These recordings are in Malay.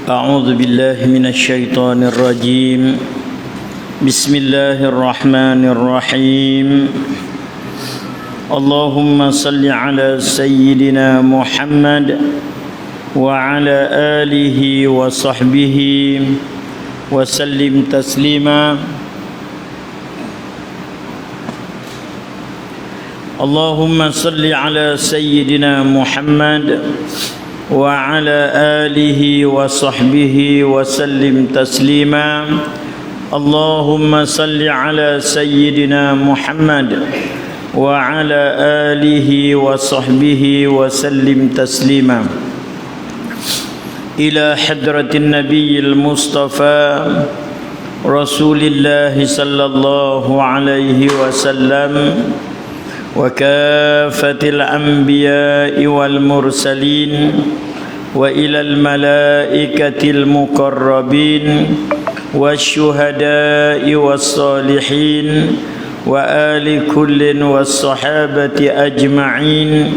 أعوذ بالله من الشيطان الرجيم بسم الله الرحمن الرحيم اللهم صل على سيدنا محمد وعلى آله وصحبه وسلم تسليما اللهم صل على سيدنا محمد وعلى آله وصحبه وسلم تسليما اللهم صل على سيدنا محمد وعلى آله وصحبه وسلم تسليما إلى حضرة النبي المصطفى رسول الله صلى الله عليه وسلم وكافة الأنبياء والمرسلين وإلى الملائكة المقربين والشهداء والصالحين وآل كل والصحابة أجمعين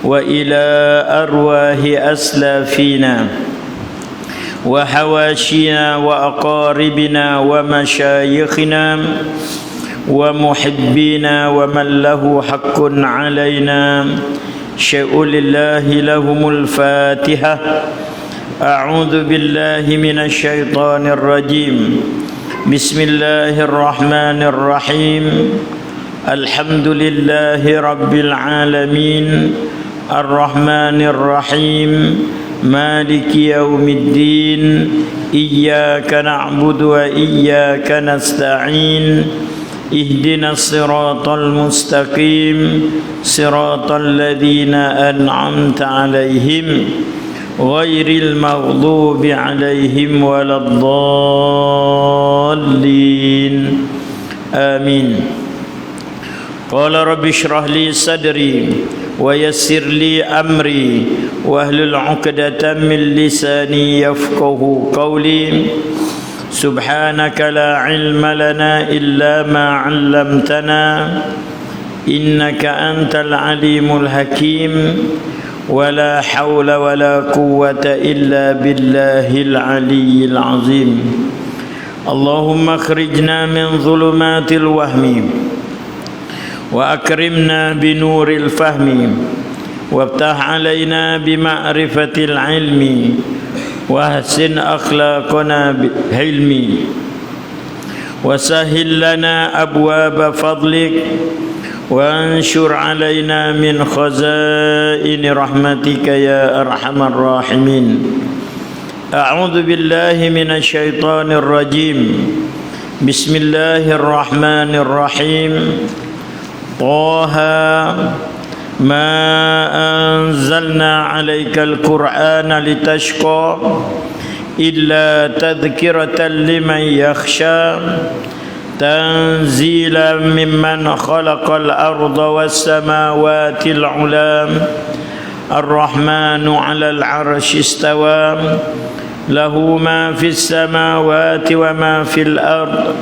وإلى أرواح أسلافنا وحواشينا وأقاربنا ومشايخنا ومحبينا ومن له حق علينا شاء لله لهم الفاتحة أعوذ بالله من الشيطان الرجيم بسم الله الرحمن الرحيم الحمد لله رب العالمين الرحمن الرحيم مالك يوم الدين إياك نعبد وإياك نستعين اهدنا الصراط المستقيم صراط الذين أنعمت عليهم غير المغضوب عليهم ولا الضالين آمين قال رب اشرح لي صدري ويسر لي أمري واحلل عقدة من لساني يفقه قولي سبحانك لا علم لنا إلا ما علمتنا إنك أنت العليم الحكيم ولا حول ولا قوة إلا بالله العلي العظيم اللهم اخرجنا من ظلمات الوهم وأكرمنا بنور الفهم وافتح علينا بمعرفة العلم واحسن أخلاقنا بحلمي وسهل لنا أبواب فضلك وانشر علينا من خزائن رحمتك يا أرحم الراحمين أعوذ بالله من الشيطان الرجيم بسم الله الرحمن الرحيم طه ما أنزلنا عليك القرآن لتشقى إلا تذكرة لمن يخشى تنزيلا ممن خلق الأرض والسماوات العلى الرحمن على العرش استوى له ما في السماوات وما في الأرض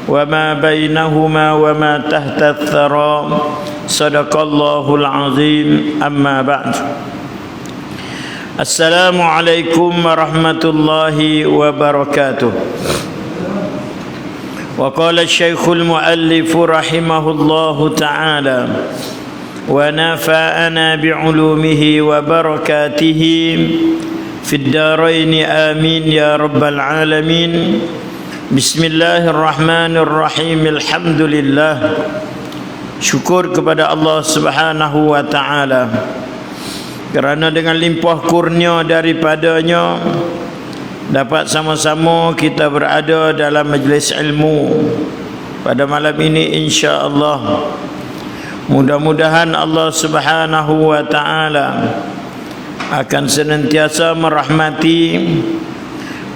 وما بينهما وما تحت الثرى صدق الله العظيم أما بعد السلام عليكم ورحمة الله وبركاته وقال الشيخ المؤلف رحمه الله تعالى ونفعنا بعلومه وبركاته في الدارين آمين يا رب العالمين بسم الله الرحمن الرحيم الحمد لله syukur kepada Allah Subhanahu wa taala kerana dengan limpah kurnia daripadanya dapat sama-sama kita berada dalam majlis ilmu pada malam ini insya-Allah. Mudah-mudahan Allah Subhanahu wa taala akan senantiasa merahmati,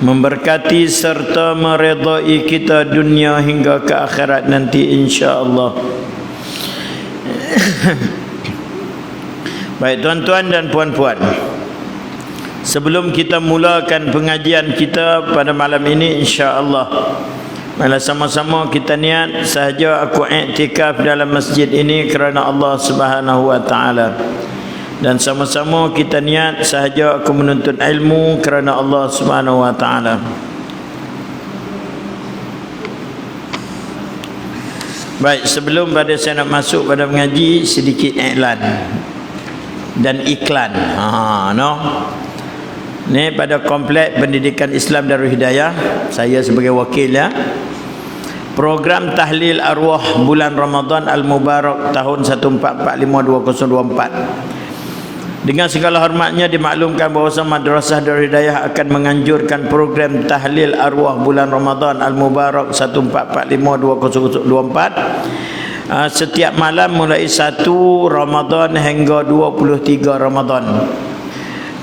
memberkati serta meredai kita dunia hingga ke akhirat nanti insya-Allah. Baik tuan-tuan dan puan-puan, sebelum kita mulakan pengajian kita pada malam ini insya-Allah, Malah sama-sama kita niat sahaja aku iktikaf dalam masjid ini kerana Allah Subhanahu wa taala. dan sama-sama kita niat sahaja aku menuntut ilmu kerana Allah Subhanahu wa taala. Baik, sebelum pada saya nak masuk pada mengaji, sedikit iklan dan iklan. Ni pada Kompleks Pendidikan Islam Darul Hidayah, saya sebagai wakil ya. Program tahlil arwah bulan Ramadan Al-Mubarak tahun 1445-2024. Dengan segala hormatnya dimaklumkan bahawa Madrasah Darul Hidayah akan menganjurkan program tahlil arwah bulan Ramadan Al-Mubarak 1445-2024 setiap malam mulai 1 Ramadan hingga 23 Ramadan.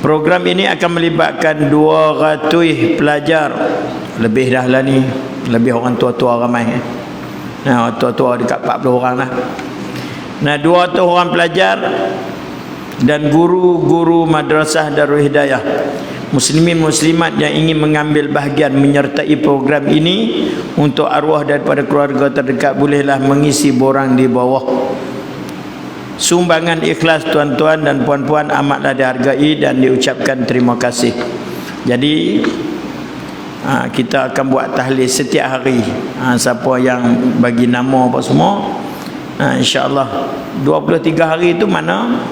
Program ini akan melibatkan 200 pelajar. Lebih dah lah ni, lebih orang tua-tua ramai. Nah, tua-tua dekat 40 orang lah. Nah, 200 orang pelajar dan guru-guru Madrasah Darul Hidayah, muslimin muslimat yang ingin mengambil bahagian menyertai program ini untuk arwah daripada keluarga terdekat, bolehlah mengisi borang di bawah. Sumbangan ikhlas tuan-tuan dan puan-puan amatlah dihargai dan diucapkan terima kasih. Jadi kita akan buat tahlil setiap hari. Siapa yang bagi nama apa semua, insya-Allah 23 hari itu mana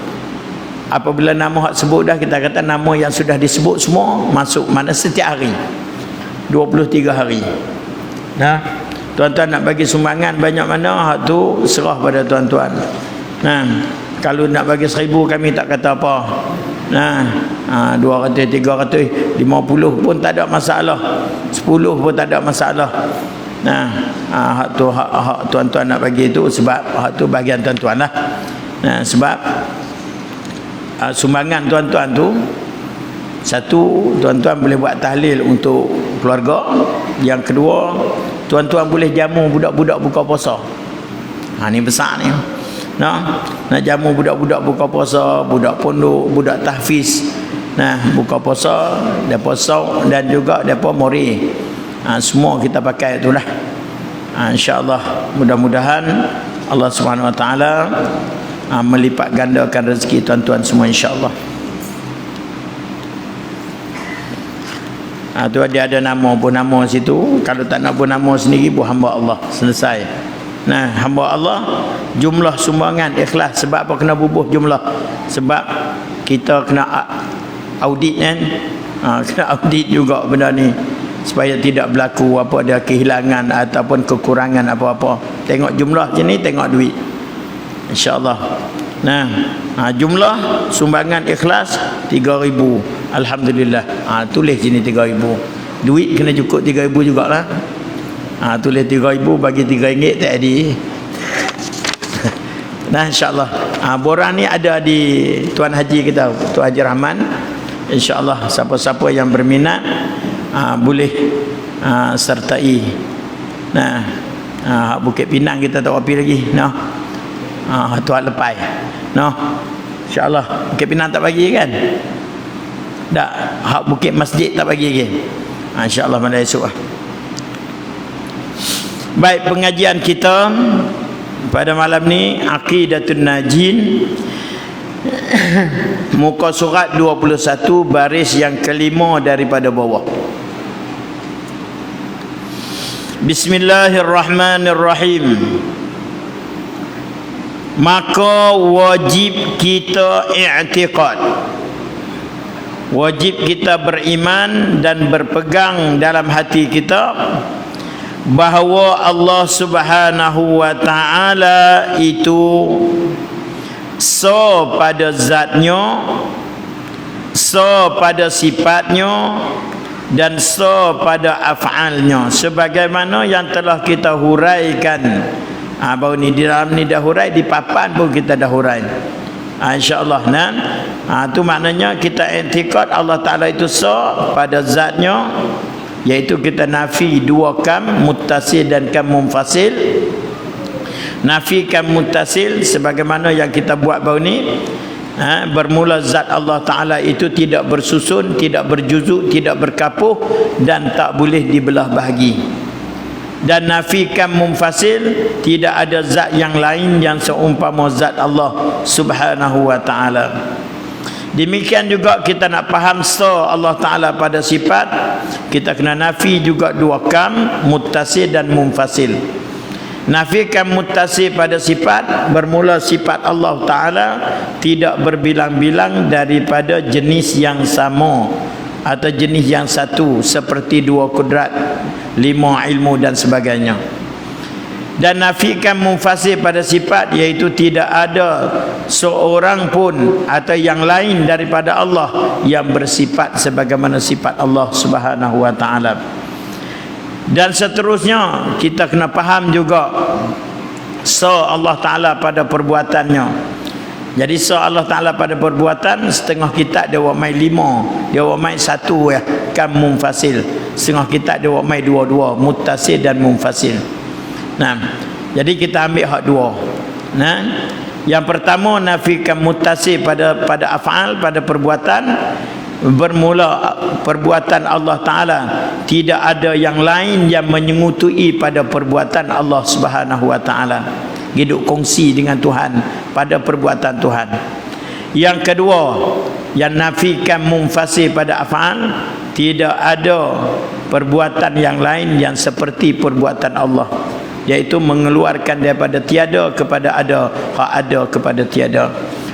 apabila nama hak sebut dah, kita kata nama yang sudah disebut semua masuk mana setiap hari 23 hari. Nah, tuan-tuan nak bagi sumbangan banyak mana hak tu serah pada tuan-tuan. Nah, kalau nak bagi 1000 kami tak kata apa. Nah, 200, 300, 50 pun tak ada masalah. 10 pun tak ada masalah. Nah, hak tu hak tuan-tuan nak bagi itu sebab hak tu bahagian tuan-tuan lah. Nah, sebab sumbangan tuan-tuan tu, satu, tuan-tuan boleh buat tahlil untuk keluarga. Yang kedua, tuan-tuan boleh jamu budak-budak buka puasa. Ni besar ni. Nak jamu budak-budak buka puasa, budak pondok, budak tahfiz. Nah, buka puasa, depa saum dan juga depa mori. Semua kita pakai itulah. Insya-Allah mudah-mudahan Allah Subhanahu wa taala melipat gandakan rezeki tuan-tuan semua insya-Allah. Tu dia ada nama pun nama situ. Kalau tak nak pun nama sendiri pun hamba Allah, selesai. Nah, hamba Allah, jumlah sumbangan ikhlas. Sebab apa kena bubuh jumlah? Sebab kita kena audit kan. Kena audit juga benda ni supaya tidak berlaku apa ada kehilangan ataupun kekurangan apa-apa. Tengok jumlah je ni, tengok duit. InsyaAllah. Nah, jumlah sumbangan ikhlas 3,000. Alhamdulillah. Tulis sini 3,000. Duit kena cukup 3,000 jugalah. Tulis 3,000 bagi RM3 tak ada. Nah, insyaAllah borang ni ada di Tuan Haji kita, Tuan Haji Rahman. InsyaAllah siapa-siapa yang berminat boleh sertai. Nah, Bukit Pinang kita tak api lagi. Tuan lepai. InsyaAllah Bukit Pinang tak bagi kan? Tak, hak Bukit Masjid tak bagi lagi. InsyaAllah pada esok lah. Baik, pengajian kita pada malam ni Aqidatun Najin, muka surat 21, baris yang kelima daripada bawah. Bismillahirrahmanirrahim. Maka wajib kita i'tiqad, wajib kita beriman dan berpegang dalam hati kita bahawa Allah Subhanahu wa ta'ala itu so pada zatnya, so pada sifatnya, dan so pada af'alnya, sebagaimana yang telah kita huraikan. Baru ni di dalam ni dah hurai, di papan pun kita dah hurai. InsyaAllah. Itu maknanya kita i'tiqad Allah Ta'ala itu so pada zatnya, iaitu kita nafi dua kam, muttasil dan kam munfasil. Nafi kam muttasil sebagaimana yang kita buat baru ni, bermula zat Allah Ta'ala itu tidak bersusun, tidak berjuzuk, tidak berkapuh dan tak boleh dibelah bahagi. Dan nafi kam munfasil, tidak ada zat yang lain yang seumpama zat Allah Subhanahu wa ta'ala. Demikian juga kita nak faham Allah Ta'ala pada sifat, kita kena nafi juga dua kam, muttasil dan munfasil. Nafikan muttasil pada sifat, bermula sifat Allah Ta'ala tidak berbilang-bilang daripada jenis yang sama atau jenis yang satu, seperti dua kudrat, lima ilmu dan sebagainya. Dan nafikan munfasil pada sifat, iaitu tidak ada seorang pun atau yang lain daripada Allah yang bersifat sebagaimana sifat Allah Subhanahu wa taala. Dan seterusnya kita kena faham juga Allah Taala pada perbuatannya. Jadi Allah Taala pada perbuatan, setengah kitab dia buat mai 5, dia buat mai 1 ya, kan munfasil. Setengah kitab dia buat mai 2, muttasil dan munfasil. Nah, jadi kita ambil hak dua. Nah, yang pertama nafikan muttasil pada af'al, pada perbuatan, bermula perbuatan Allah Ta'ala tidak ada yang lain yang menyengutui pada perbuatan Allah Subhanahu wa Ta'ala, hidup kongsi dengan Tuhan pada perbuatan Tuhan. Yang kedua, yang nafikan munfasil pada af'al, tidak ada perbuatan yang lain yang seperti perbuatan Allah, iaitu mengeluarkan daripada tiada kepada ada, hak ada kepada tiada.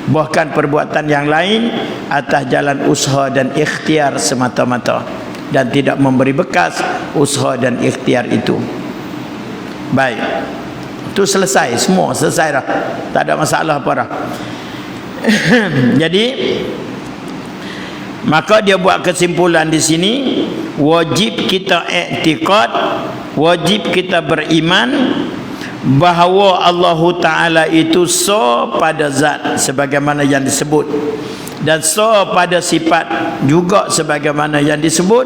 Bahkan perbuatan yang lain atas jalan usaha dan ikhtiar semata-mata, dan tidak memberi bekas usaha dan ikhtiar itu. Baik, itu selesai, semua selesai dah, tak ada masalah apa dah. Jadi maka dia buat kesimpulan di sini, wajib kita i'tiqad, wajib kita beriman bahawa Allah Ta'ala itu pada zat sebagaimana yang disebut, dan pada sifat juga sebagaimana yang disebut,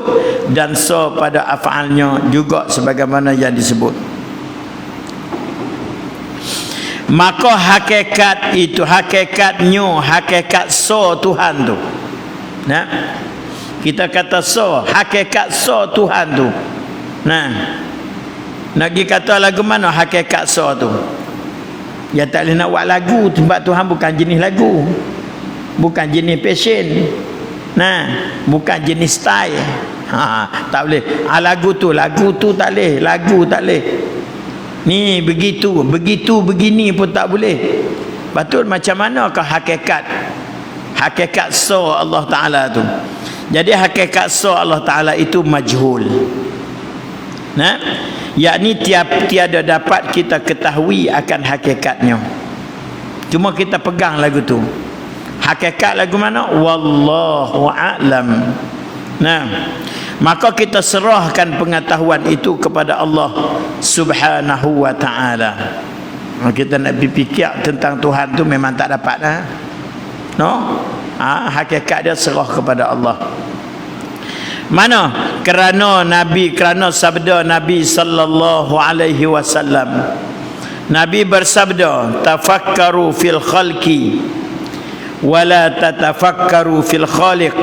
dan pada af'alnya juga sebagaimana yang disebut. Maka hakikat itu, hakikatnya, hakikat Tuhan tu, nah, kita kata hakikat Tuhan tu. Nah, nak pergi kata lagu mana hakikat tu? Ya tak boleh nak buat lagu, sebab Tuhan bukan jenis lagu, bukan jenis passion. Nah, bukan jenis style. Tak boleh. Lagu tu tak boleh, lagu tak boleh. Ni begitu, begini pun tak boleh. Betul, macam manakah hakikat Allah Ta'ala tu? Jadi hakikat Allah Ta'ala itu majhul. Nah, yakni tiada dapat kita ketahui akan hakikatnya. Cuma kita pegang lagu tu. Hakikat lagu mana? Wallahu a'lam. Nah, maka kita serahkan pengetahuan itu kepada Allah Subhanahu wa ta'ala. Kita nak fikir tentang Tuhan tu memang tak dapat dah. No? Hakikat dia serah kepada Allah. Mana? Kerana sabda Nabi sallallahu alaihi wasallam. Nabi bersabda, tafakkaru fil khalqi wala tatafakkaru fil khaliq,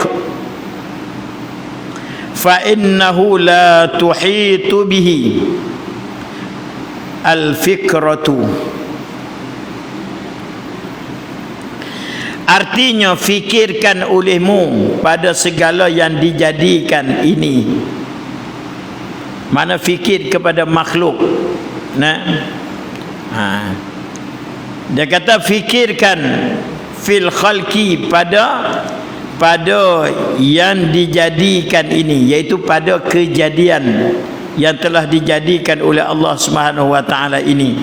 fa innahu la tuhitu bihi al fikratu. Artinya, fikirkan olehmu pada segala yang dijadikan ini. Mana fikir kepada makhluk. Nah, dia kata fikirkan fil khalqi, pada yang dijadikan ini, iaitu pada kejadian yang telah dijadikan oleh Allah Subhanahu wa taala ini.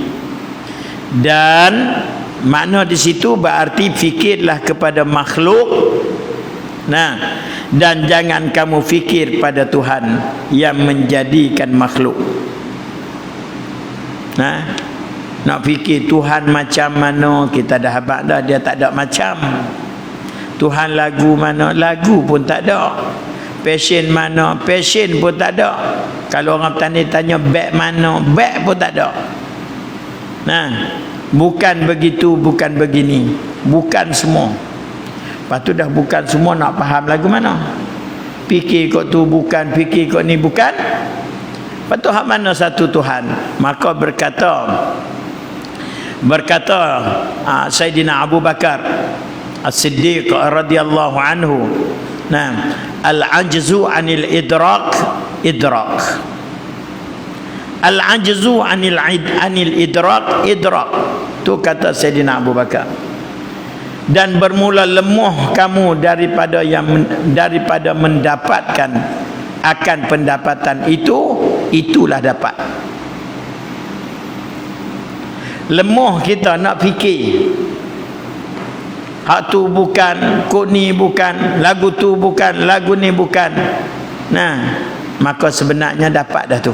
Dan makna di situ berarti fikirlah kepada makhluk. Nah, dan jangan kamu fikir pada Tuhan yang menjadikan makhluk. Nah, nak fikir Tuhan macam mana, kita dah habaq dah, dia tak ada macam. Tuhan lagu mana, lagu pun tak ada. Passion mana, passion pun tak ada. Kalau orang petani tanya beg mana, beg pun tak ada. Nah, bukan begitu, bukan begini, bukan semua. Lepas tu dah bukan semua, nak faham lagu mana? Fikir kok tu bukan, fikir kok ni bukan. Lepas tu hak mana satu Tuhan? Maka berkata Sayyidina Abu Bakar As-Siddiq radhiyallahu anhu. Nah, al-ajzu 'anil idrak. Al-ajzu 'anil idrak. Tu kata Sayyidina Abu Bakar. Dan bermula lemah kamu daripada mendapatkan akan pendapatan itulah dapat. Lemah kita nak fikir hak tu bukan, kod ni bukan, lagu tu bukan, lagu ni bukan. Nah, maka sebenarnya dapat dah tu.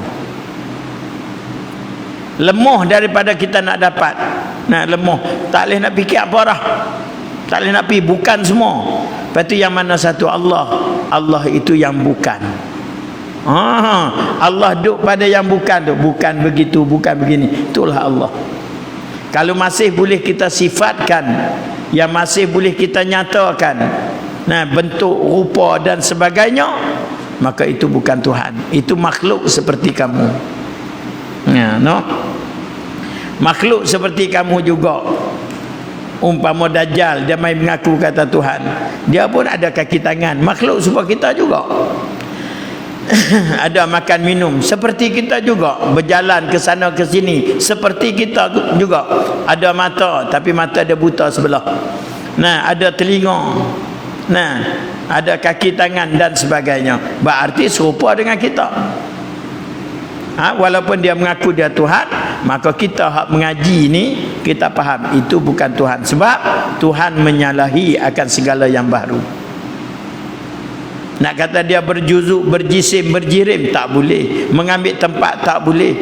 Lemah daripada kita nak dapat. Nah, lemah. Tak boleh nak fikir apa dah. Tak boleh nak pergi, bukan semua. Lepas tu yang mana satu? Allah itu yang bukan. Allah duduk pada yang bukan tu. Bukan begitu, bukan begini. Itulah Allah. Kalau masih boleh kita sifatkan, yang masih boleh kita nyatakan, nah, bentuk, rupa dan sebagainya, maka itu bukan Tuhan. Itu makhluk seperti kamu. Ya, no? Makhluk seperti kamu juga. Umpama Dajjal, dia main mengaku kata Tuhan, dia pun ada kaki tangan, makhluk seperti kita juga. Ada makan minum seperti kita juga, berjalan ke sana ke sini seperti kita juga. Ada mata, tapi mata dia buta sebelah. Nah, ada telinga, nah, ada kaki tangan dan sebagainya. Berarti serupa dengan kita. Walaupun dia mengaku dia Tuhan, maka kita hak mengaji ni kita faham itu bukan Tuhan, sebab Tuhan menyalahi akan segala yang baru. Nak kata dia berjuzuk, berjisim, berjirim, tak boleh. Mengambil tempat, tak boleh.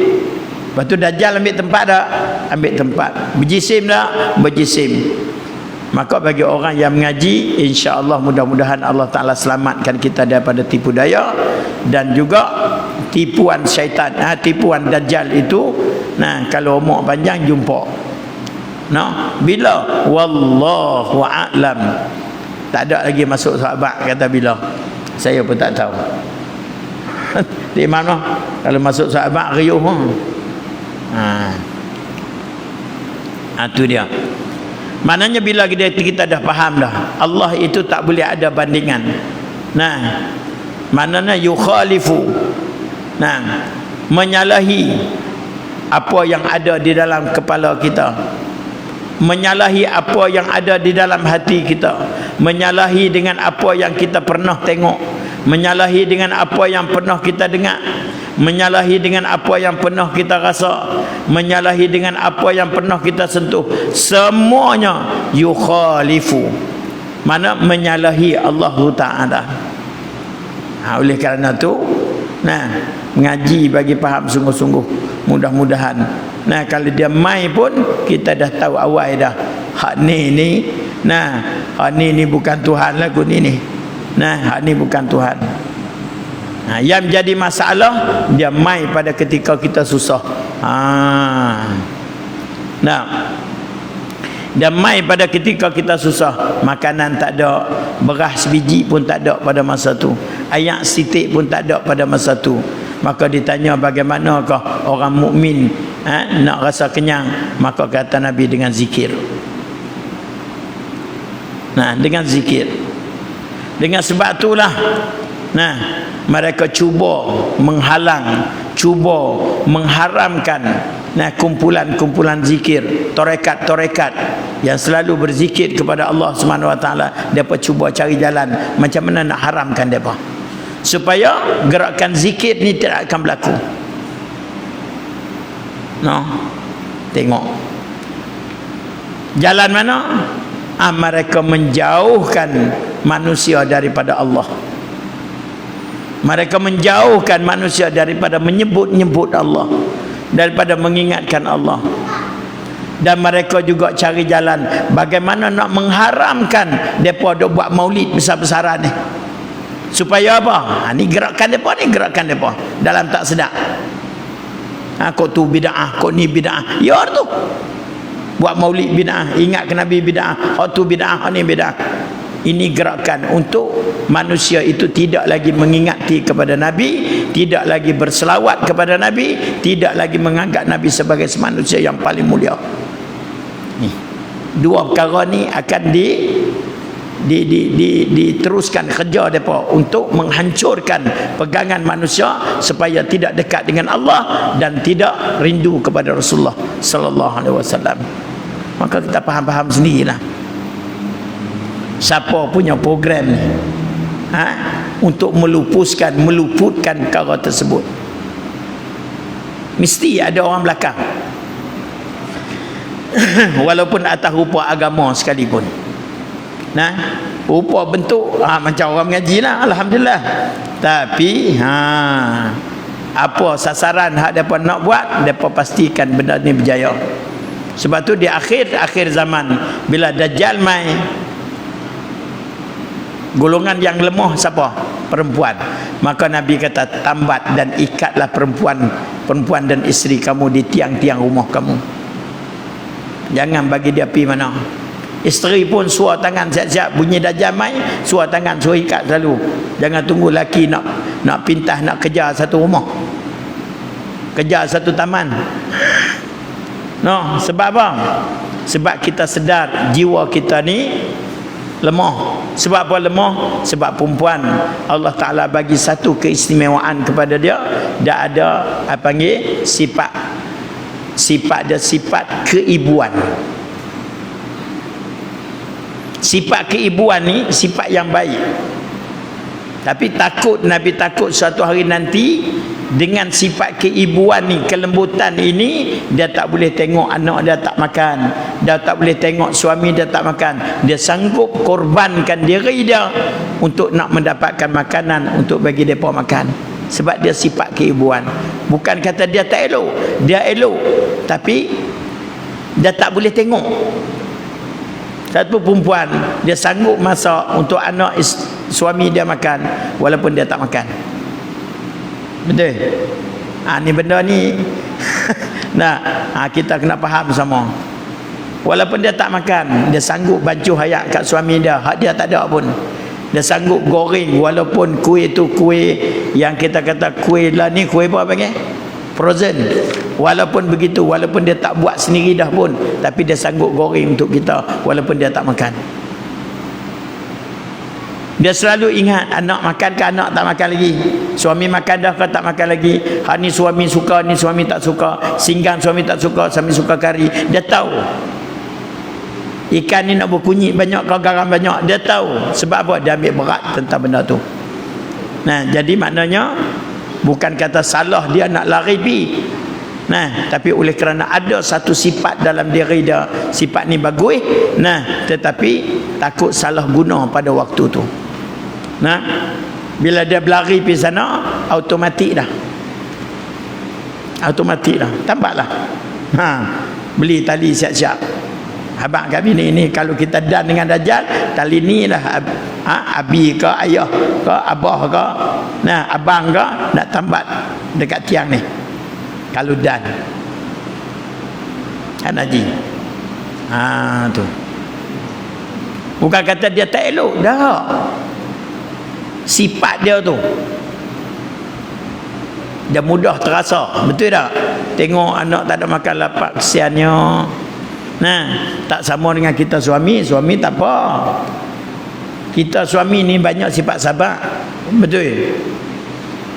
Lepas tu Dajjal ambil tempat tak? Ambil tempat. Berjisim tak? Berjisim. Maka bagi orang yang mengaji, insya-Allah mudah-mudahan Allah Ta'ala selamatkan kita daripada tipu daya dan juga tipuan syaitan. Tipuan Dajjal itu, nah, kalau umur panjang jumpa. Nah, bila? Wallahu a'lam. Tak ada lagi masuk sahabat kata bila. Saya pun tak tahu. Di mana? Kalau masuk sahabat riuh. Itu dia. Maknanya bila kita dah faham dah, Allah itu tak boleh ada bandingan. Nah, maknanya yukhalifu. Nah, menyalahi apa yang ada di dalam kepala kita, menyalahi apa yang ada di dalam hati kita, menyalahi dengan apa yang kita pernah tengok, menyalahi dengan apa yang pernah kita dengar, menyalahi dengan apa yang pernah kita rasa, menyalahi dengan apa yang pernah kita sentuh. Semuanya yukhalifu, mana menyalahi Allah Ta'ala. Oleh kerana tu, nah, mengaji bagi faham sungguh-sungguh. Mudah-mudahan, nah, kalau dia mai pun kita dah tahu awal dah, hak ni, nah, hak ni bukan Tuhan lagu ni. Nah, hak ni bukan Tuhan. Nah, yang jadi masalah dia mai pada ketika kita susah. Nah, dia mai pada ketika kita susah. Makanan tak ada, beras biji pun tak ada pada masa tu, ayak sitik pun tak ada pada masa tu. Maka ditanya bagaimanakah orang mukmin nak rasa kenyang? Maka kata Nabi dengan zikir. Nah, dengan zikir. Dengan sebab itulah, nah, mereka cuba menghalang, cuba mengharamkan, nah, kumpulan-kumpulan zikir, tarekat-tarekat yang selalu berzikir kepada Allah Subhanahu Wa Taala. Depa cuba cari jalan macam mana nak haramkan depa, supaya gerakan zikir ni tidak akan berlaku. No, tengok jalan mana? Mereka menjauhkan manusia daripada Allah. Mereka menjauhkan manusia daripada menyebut-nyebut Allah, daripada mengingatkan Allah. Dan mereka juga cari jalan bagaimana nak mengharamkan mereka dok buat maulid besar-besaran ni. Supaya apa? Ni gerakan mereka, ni gerakan mereka dalam tak sedap. Kok tu bid'ah, kok ni bid'ah. Ya tu. Buat maulid bid'ah, ingat ke Nabi bid'ah, kok tu bid'ah, ni bid'ah. Ini gerakan untuk manusia itu tidak lagi mengingati kepada Nabi, tidak lagi berselawat kepada Nabi, tidak lagi menganggap Nabi sebagai manusia yang paling mulia. Ni dua perkara ni akan diteruskan kerja mereka untuk menghancurkan pegangan manusia supaya tidak dekat dengan Allah dan tidak rindu kepada Rasulullah sallallahu alaihi wasallam. Maka kita faham-faham sendirilah siapa punya program ni untuk meluputkan perkara tersebut. Mesti ada orang belakang. Walaupun atas rupa agama sekalipun. Rupa bentuk macam orang mengaji lah, alhamdulillah. Tapi apa sasaran hak depa nak buat, depa pastikan benda ni berjaya. Sebab tu di akhir zaman bila Dajjal mai, golongan yang lemah siapa? Perempuan. Maka Nabi kata, tambat dan ikatlah perempuan dan isteri kamu di tiang-tiang rumah kamu. Jangan bagi dia pergi mana. Isteri pun suar tangan siap-siap, bunyi Dajjal mai, suar tangan, suruh ikat selalu. Jangan tunggu laki nak pintah, nak kejar satu rumah, kejar satu taman. Sebab apa? Sebab kita sedar jiwa kita ni lemah. Sebab apa lemah? Sebab perempuan Allah Ta'ala bagi satu keistimewaan kepada dia. Dia ada sifat dia sifat keibuan. Sifat keibuan ni sifat yang baik. Tapi Nabi takut suatu hari nanti dengan sifat keibuan ni, kelembutan ini, dia tak boleh tengok anak dia tak makan, dia tak boleh tengok suami dia tak makan. Dia sanggup korbankan diri dia untuk nak mendapatkan makanan untuk bagi mereka makan. Sebab dia sifat keibuan. Bukan kata dia tak elok, dia elok, tapi dia tak boleh tengok. Satu perempuan, dia sanggup masak untuk anak suami dia makan walaupun dia tak makan. Betul? Ni benda ni kita kena faham sama. Walaupun dia tak makan, dia sanggup bancuh hayat kat suami dia, hak dia tak ada pun. Dia sanggup goreng walaupun kuih tu kuih yang kita kata kuih lah ni, kuih apa panggil? Frozen. Walaupun begitu, walaupun dia tak buat sendiri dah pun, tapi dia sanggup goreng untuk kita walaupun dia tak makan. Dia selalu ingat anak makan ke anak tak makan lagi, suami makan dah ke tak makan lagi, ni suami suka, ni suami tak suka, singgang suami tak suka, suami suka kari. Dia tahu ikan ni nak berkunyit banyak ke garam banyak, dia tahu. Sebab apa? Dia ambil berat tentang benda tu. Jadi maknanya bukan kata salah dia nak lari pi. Tapi oleh kerana ada satu sifat dalam diri dia, sifat ni bagus, tetapi takut salah guna pada waktu tu. Bila dia berlari pi sana, automatik dah. Tambahlah. Beli tali siap-siap. Abang kami ni kalau kita dan dengan Dajjal, tali ni lah abi ke ayah ke abah ke abang ke nak tambat dekat tiang ni kalau dan Haji. Tu bukan kata dia tak elok dah, sifat dia tu dia mudah terasa. Betul tak? Tengok anak tak ada makan lapak, kesiannya. Tak sama dengan kita suami tak apa. Kita suami ni banyak sifat sabar. Betul.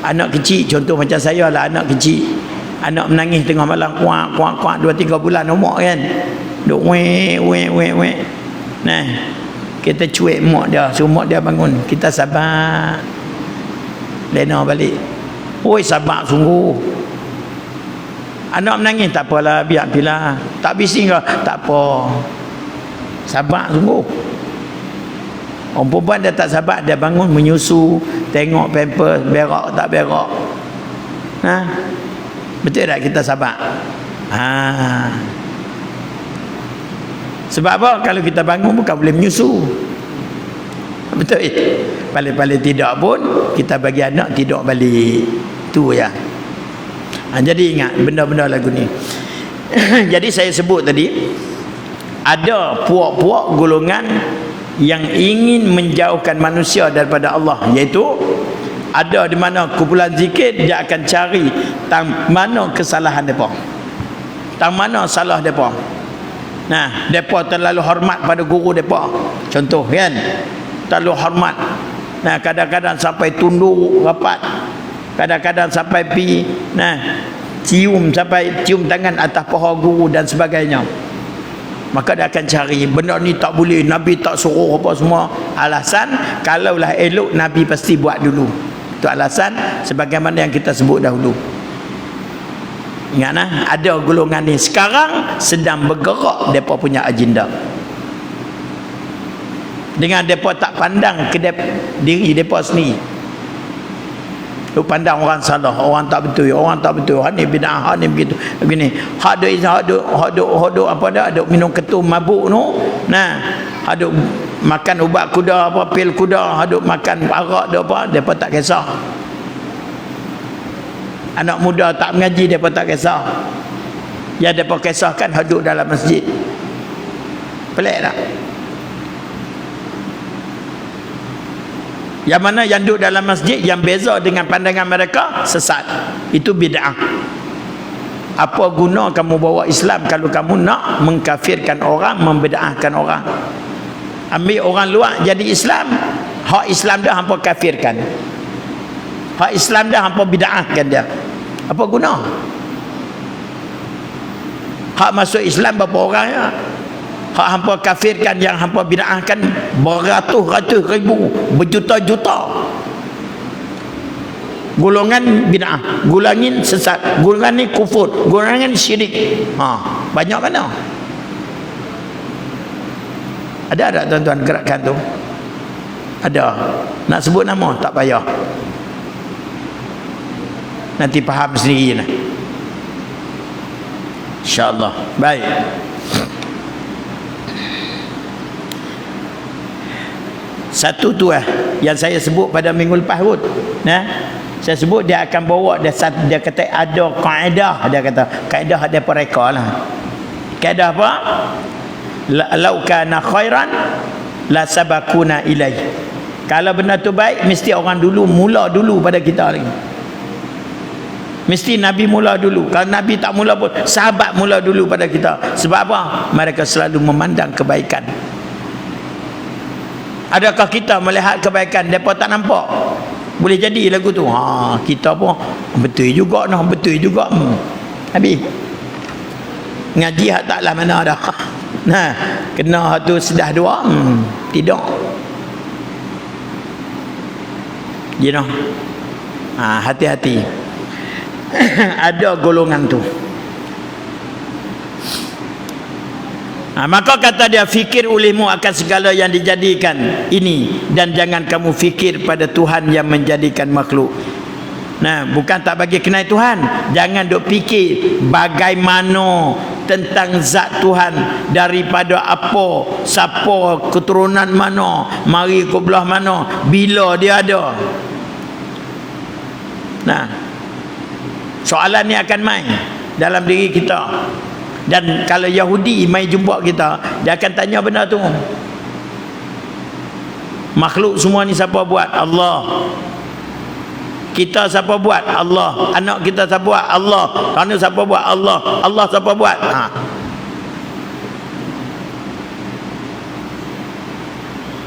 Anak kecil, contoh macam saya lah, anak kecil, anak menangis tengah malam, kuak 2-3 bulan umur kan, duk wek. Kita cuek mak dia, suruh mak dia bangun, kita sabar, lena balik. Sabar sungguh. Anak menangis, tak apalah, biar pilah. Tak bising ke? Tak apa. Sabar sungguh. Orang perempuan dia tak sabar, dia bangun menyusu, tengok pamper berak tak berak. Betul tak kita sabar? Sebab apa? Kalau kita bangun bukan boleh menyusu. Betul? Paling-paling tidak pun kita bagi anak tidur balik. Tu ya. Jadi ingat benda-benda lagu ni. Jadi saya sebut tadi, ada puak-puak golongan yang ingin menjauhkan manusia daripada Allah, iaitu ada di mana kumpulan zikir, dia akan cari tang mana kesalahan mereka, tang mana salah mereka. Mereka terlalu hormat pada guru mereka. Contoh kan, terlalu hormat. Nah, kadang-kadang sampai tunduk rapat, kadang-kadang sampai cium tangan atas paha guru dan sebagainya. Maka dia akan cari benda ni tak boleh, Nabi tak suruh apa semua. Alasan kalaulah elok Nabi pasti buat dulu. Itu alasan sebagaimana yang kita sebut dahulu. Ingatlah, ada golongan ni sekarang sedang bergerak depa punya agenda. Dengan depa tak pandang ke diri depa sendiri. Lu pandang orang salah, orang tak betul, hak ni bid'ah, hak ni begitu, begini. Hak duk apa dah, duk minum ketum mabuk tu. Nah, hak duk makan ubat kuda apa, pil kuda, hak duk makan arak dak apa, depa tak kisah. Anak muda tak mengaji depa tak kisah. Yang depa kisahkan hak duk dalam masjid. Pelik tak? Yang mana yang duduk dalam masjid yang beza dengan pandangan mereka sesat, itu bid'ah. Apa guna kamu bawa Islam kalau kamu nak mengkafirkan orang, membid'ahkan orang? Ambil orang luar jadi Islam, hak Islam dah hampa kafirkan, hak Islam dah hampa bid'ahkan dia. Apa guna? Hak masuk Islam berapa orang ya? Hak hampa kafirkan, yang hampa bid'ahkan beratus-ratus ribu, berjuta-juta. Golongan bid'ah, golongan sesat, golongan ni kufur, golongan syirik. Banyak mana? Ada tak tuan-tuan gerakan tu? Ada. Nak sebut nama tak payah. Nanti faham sendiri lah. InsyaAllah. Baik. Satu tu yang saya sebut pada minggu lepas kot. Saya sebut dia akan bawa dia kata ada kaedah, dia kata kaedah ada mereka lah. Kaedah apa? Lau kana khairan la sabakuna ilai. Kalau benda tu baik, mesti orang dulu mula dulu pada kita lagi. Mesti Nabi mula dulu. Kalau Nabi tak mula pun sahabat mula dulu pada kita. Sebab apa? Mereka selalu memandang kebaikan. Adakah kita melihat kebaikan mereka tak nampak? Boleh jadi lagu tu. Kita pun betul juga nah, betul juga. Habis. Ngaji hak taklah mana dah. Nah, kena hak tu sedah dua. Tidak. You know. Hati-hati. Ada golongan tu. Maka kata dia, fikir olehmu akan segala yang dijadikan ini, dan jangan kamu fikir pada Tuhan yang menjadikan makhluk. Bukan tak bagi kenal Tuhan, jangan duk fikir bagaimana tentang zat Tuhan, daripada apa, siapa, keturunan mana, mari ke belah mana, bila dia ada. Soalan ni akan main dalam diri kita. Dan kalau Yahudi mai jumpa kita, dia akan tanya benda tu. Makhluk semua ni siapa buat? Allah. Kita siapa buat? Allah. Anak kita siapa buat? Allah. Kerana siapa buat? Allah. Allah siapa buat?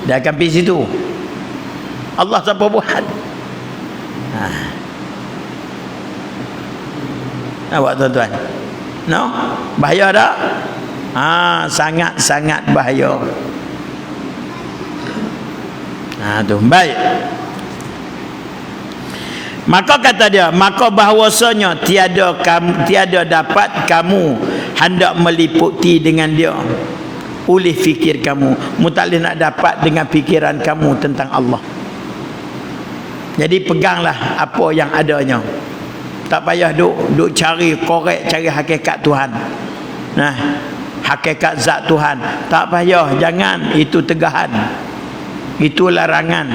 Dia akan pergi situ. Allah siapa buat? Nampak tuan-tuan? No? Bahaya tak? Sangat-sangat bahaya. Tu baik. Maka kata dia, maka bahawasanya tiada dapat kamu hendak meliputi dengan dia oleh fikir kamu. Mutalih nak dapat dengan fikiran kamu tentang Allah. Jadi peganglah apa yang adanya. Tak payah duk cari korek, cari hakikat Tuhan. Hakikat zat Tuhan. Tak payah, jangan. Itu tegahan. Itu larangan.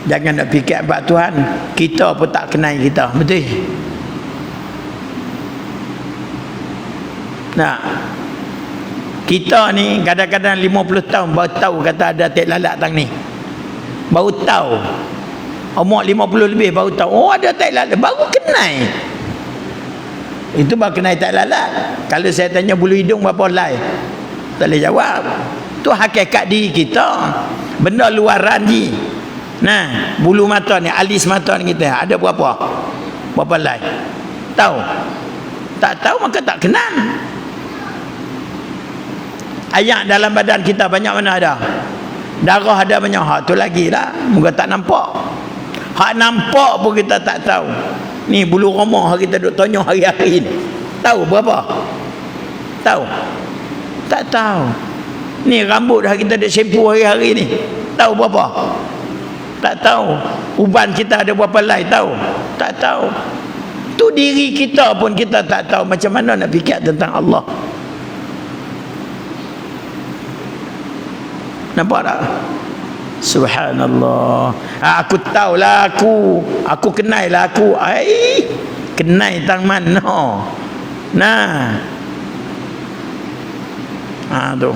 Jangan nak fikir abad Tuhan. Kita pun tak kenal kita. Betul? Kita ni kadang-kadang 50 tahun baru tahu kata ada tek lalat tang ni. Baru tahu. Umur 50 lebih baru tahu, ada tek lalat, baru kenal. Itu baru kenal tek lalat. Kalau saya tanya bulu hidung berapa helai, tak boleh jawab. Tu hakikat diri kita. benda luaran ni. Nah, bulu mata ni, alis mata ni kita ada berapa? Berapa helai? Tahu? Tak tahu maka tak kenal. Ayak dalam badan kita banyak mana ada? Darah ada banyak. Hak tu lagi lah. Moga tak nampak. Hak nampak pun kita tak tahu. Ni bulu roma kita duk tanya hari-hari ni. Tahu berapa? Tahu? Tak tahu. Ni rambut dah kita duk sempu hari-hari ni. Tahu berapa? Tak tahu. Uban kita ada berapa helai? Tahu? Tak tahu. Tu diri kita pun kita tak tahu. Macam mana nak fikir tentang Allah? Nampak tak? Subhanallah. Aku tahulah aku kenal lah aku. Kenal tang mana? Nah. Tu.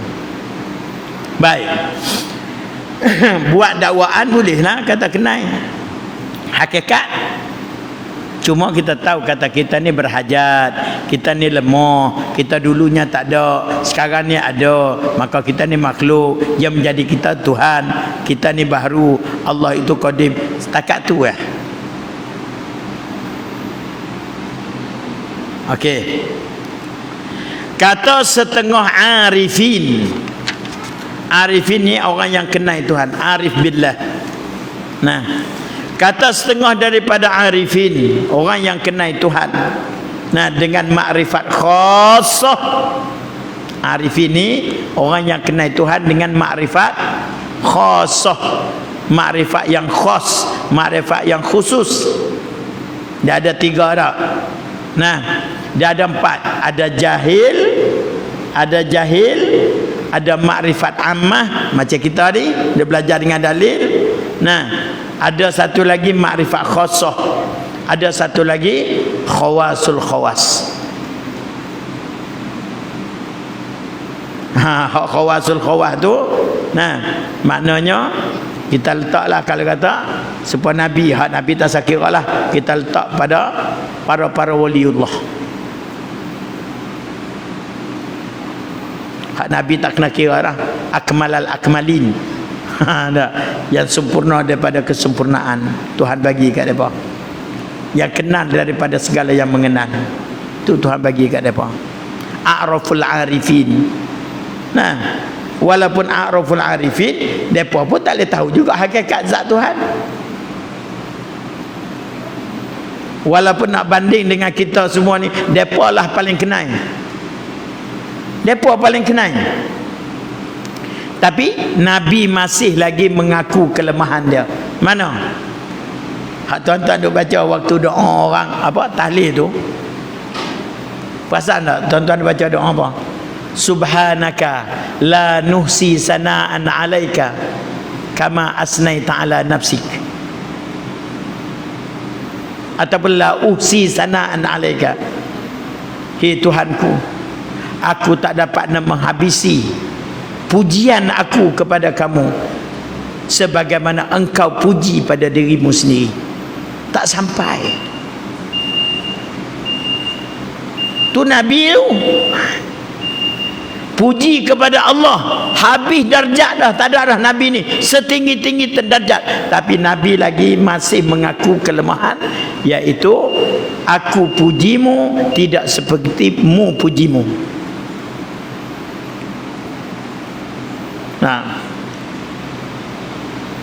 Baik. Buat dakwaan boleh lah kata kenal. Hakikat cuma kita tahu kata kita ni berhajat, kita ni lemah, kita dulunya tak ada, sekarang ni ada, maka kita ni makhluk yang menjadi kita Tuhan, kita ni baru, Allah itu qadim. Setakat tu Okey. Kata setengah arifin. Arifin ni orang yang kenal Tuhan, arif billah. Nah, kata setengah daripada arifin, orang yang kenal Tuhan, nah, dengan makrifat khassah. Arifin ni orang yang kenal Tuhan dengan makrifat khassah, makrifat yang khas, makrifat yang khusus. Dia ada 3 dah. Nah, dia ada 4. Ada jahil, ada makrifat ammah macam kita ni, dia belajar dengan dalil. Nah, ada satu lagi makrifat khassah. Ada satu lagi khawasul khawas. Khawasul khawas tu, nah, maknanya kita letaklah kalau kata supaya Nabi, hak Nabi tak sakira lah, kita letak pada para waliullah. Hak Nabi tak kena kira lah, akmalal akmalin. Yang sempurna daripada kesempurnaan Tuhan bagi kat mereka, yang kenal daripada segala yang mengenal, tu Tuhan bagi kat mereka. A'raful arifin. Nah, walaupun a'raful arifin, mereka pun tak boleh tahu juga hakikat zat Tuhan. Walaupun nak banding dengan kita semua ni, mereka lah paling kenal. Mereka paling kenal. Tapi Nabi masih lagi mengaku kelemahan dia. Mana? Hak tuan-tuan duk baca waktu doa orang apa tahlil tu. Perasan tak tuan-tuan baca doa apa? Subhanaka la nuhsi sana'an 'alaika kama asnaita 'ala nafsik. Ataupun la uhsi sana'an 'alaika. Hei Tuhanku, aku tak dapat nak menghabisi pujian aku kepada kamu sebagaimana engkau puji pada dirimu sendiri. Tak sampai. Tu Nabi tu puji kepada Allah, habis darjat dah, tak ada dah Nabi ni setinggi-tinggi darjat, tapi Nabi lagi masih mengaku kelemahan, iaitu aku pujimu tidak seperti mu pujimu. Nah,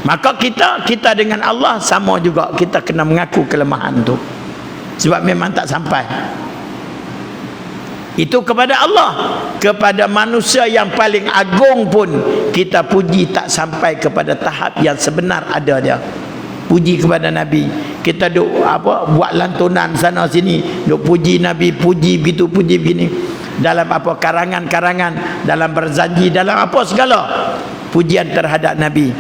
maka kita dengan Allah sama juga, kita kena mengaku kelemahan tu, sebab memang tak sampai. Itu kepada Allah. Kepada manusia yang paling agung pun kita puji tak sampai kepada tahap yang sebenar ada dia. Puji kepada Nabi, kita duk buat lantunan sana sini, duk puji Nabi, puji begitu, puji begini, dalam apa karangan-karangan, dalam berzanji, dalam apa segala pujian terhadap Nabi,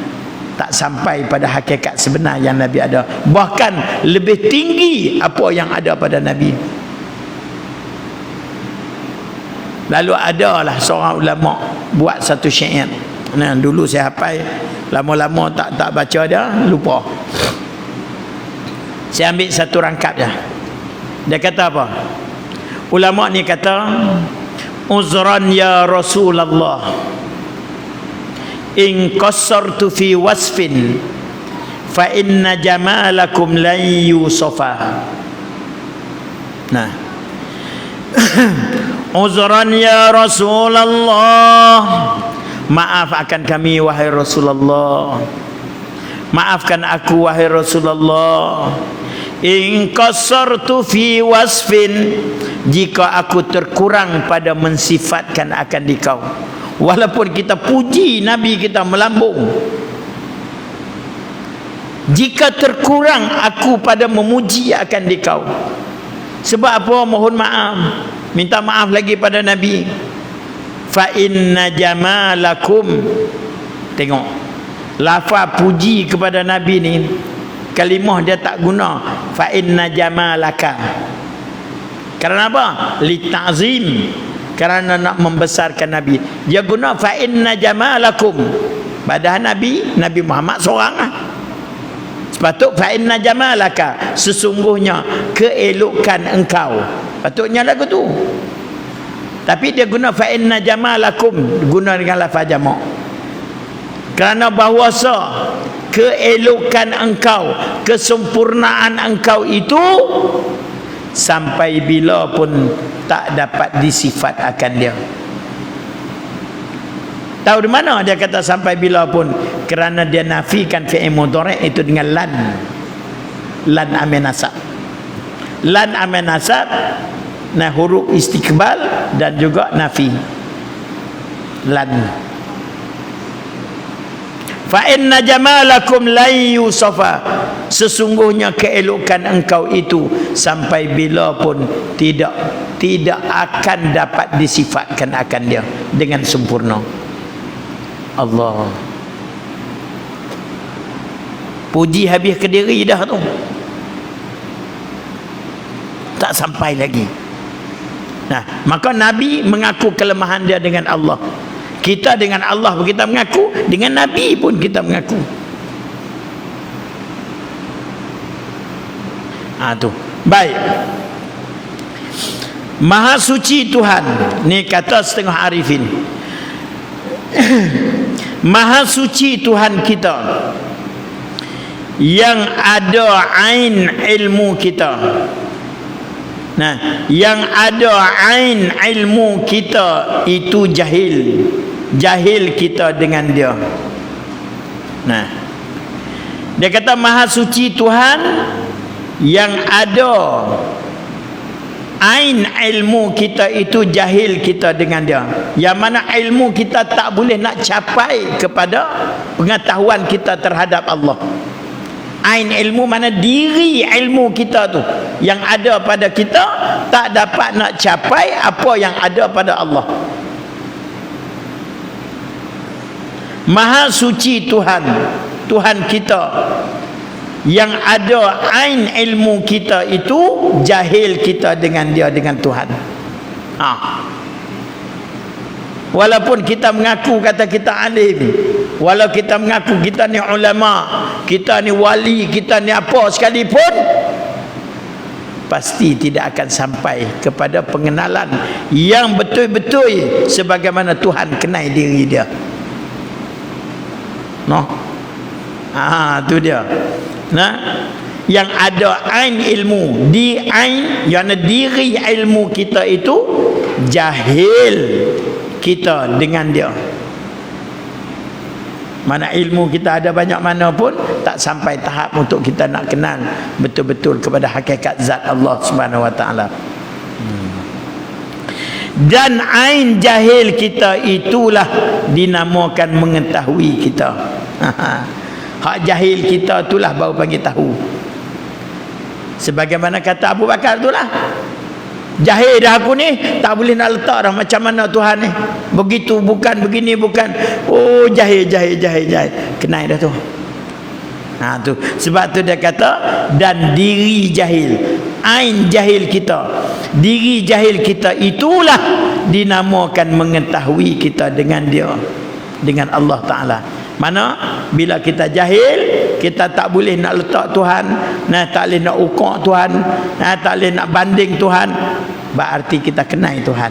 tak sampai pada hakikat sebenar yang Nabi ada. Bahkan lebih tinggi apa yang ada pada Nabi. Lalu adalah seorang ulama buat satu syair. Nah, dulu saya hafal, lama-lama tak baca dia, lupa. Saya ambil satu rangkap je. Dia kata apa? Ulama ni kata, uzran ya Rasulullah, in qassartu fi wasfin fa inna jamalakum lan yusafa. Nah, uzran ya Rasulullah, maaf akan kami wahai Rasulullah, maafkan aku wahai Rasulullah. In qassartu fi wasfin, jika aku terkurang pada mensifatkan akan dikau. Walaupun kita puji Nabi kita melambung, jika terkurang aku pada memuji akan dikau. Sebab apa? Mohon maaf, minta maaf lagi pada Nabi. Fa inna jamalakum, tengok lafaz puji kepada Nabi ni, kalimah dia tak guna fa inna jamalaka. Kerana apa? Li ta'zim, kerana nak membesarkan Nabi. Dia guna fa inna jamalakum. Padahal Nabi Muhammad seorang lah. Sepatut fa inna jamalaka, sesungguhnya keelokan engkau. Patutnya lagu tu. Tapi dia guna fa inna jamalakum, guna dengan lafaz jamak. Kerana bahawasa keelokan engkau, kesempurnaan engkau itu sampai bila pun tak dapat disifat akan dia. Tahu di mana dia kata sampai bila pun? Kerana dia nafikan fi'il mudhari' itu dengan lan amin nasab. Lan amin nasab, nah huruf istiqbal dan juga nafi. Lan. Fa inna jamalakum lan yusafa, sesungguhnya keelokan engkau itu sampai bila pun tidak akan dapat disifatkan akan dia dengan sempurna. Allah, puji habis ke diri dah tu, tak sampai lagi. Nah, maka Nabi mengaku kelemahan dia dengan Allah. Kita dengan Allah pun kita mengaku, dengan Nabi pun kita mengaku. Tu baik. Maha suci Tuhan, ni kata setengah arifin. Maha suci Tuhan kita yang ada ain ilmu kita. Nah, yang ada ain ilmu kita itu jahil kita dengan dia. Nah, dia kata maha suci Tuhan yang ada ain ilmu kita itu jahil kita dengan dia. Yang mana ilmu kita tak boleh nak capai kepada pengetahuan kita terhadap Allah. Ain ilmu mana diri ilmu kita tu yang ada pada kita tak dapat nak capai apa yang ada pada Allah. Maha suci Tuhan kita yang ada ain ilmu kita itu jahil kita dengan dia, dengan Tuhan. Walaupun kita mengaku kata kita alim, walau kita mengaku kita ni ulama, kita ni wali, kita ni apa sekalipun, pasti tidak akan sampai kepada pengenalan yang betul-betul sebagaimana Tuhan kenal diri dia. Tu dia. Nah, yang ada ain ilmu, di ain yang diri ilmu kita itu jahil kita dengan dia. Mana ilmu kita ada banyak mana pun tak sampai tahap untuk kita nak kenal betul-betul kepada hakikat zat Allah Subhanahu wa taala. Dan ain jahil kita itulah dinamakan mengetahui kita. Hak jahil kita itulah baru panggil tahu. Sebagaimana kata Abu Bakar itulah, jahil dah aku ni, tak boleh nak letak dah macam mana Tuhan ni. Begitu bukan, begini bukan. Oh, jahil. Kenal dah tu. Tu. Sebab tu dia kata, dan diri jahil, ain jahil kita, diri jahil kita itulah dinamakan mengetahui kita dengan dia, dengan Allah Ta'ala. Mana bila kita jahil, kita tak boleh nak letak Tuhan, tak boleh nak ukur Tuhan, tak boleh nak banding Tuhan, berarti kita kenal Tuhan.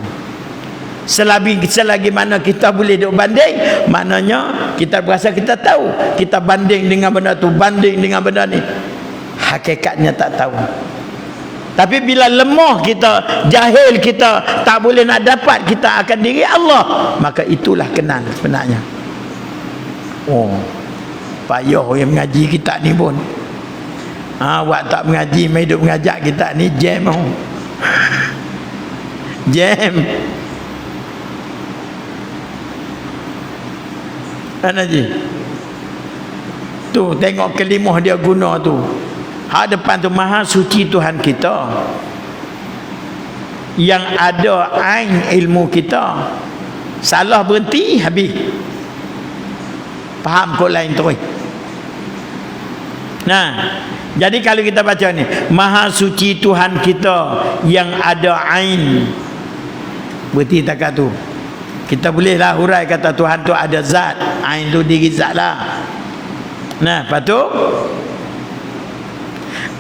Selagi mana kita boleh duk banding, maknanya kita berasa kita tahu. Kita banding dengan benda tu, banding dengan benda ni. Hakikatnya tak tahu. Tapi bila lemah kita, jahil kita, tak boleh nak dapat kita akan diri Allah, maka itulah kenal sebenarnya. Oh, payah yang mengaji kita ni pun. Awak tak mengaji, mai duk mengajak kita ni jam. Jam. Mana je? Tu tengok kelimah dia guna tu. Hak depan tu maha suci Tuhan kita. Yang ada ain ilmu kita. Salah berhenti habis. Faham kok lain terus. Nah, jadi kalau kita baca ni, maha suci Tuhan kita yang ada ain. Berarti takat tu. Kita bolehlah hurai kata Tuhan tu ada zat, ain tu diri zat lah. Nah, lepas tu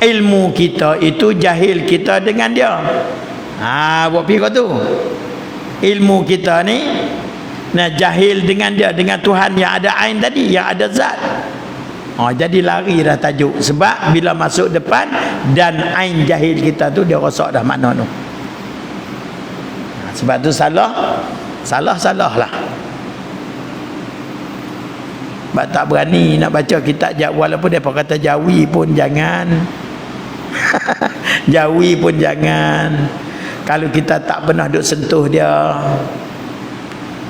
ilmu kita itu jahil kita dengan dia. Buat pergi kau tu. Ilmu kita ni nah jahil dengan dia, dengan Tuhan yang ada ain tadi, yang ada zat. Jadi lari dah tajuk. Sebab bila masuk depan dan ain jahil kita tu dia rosak dah makna tu. Sebab tu salah lah. Sebab tak berani nak baca kitab walaupun mereka kata Jawi pun jangan. Jawi pun jangan. Kalau kita tak pernah duk sentuh dia.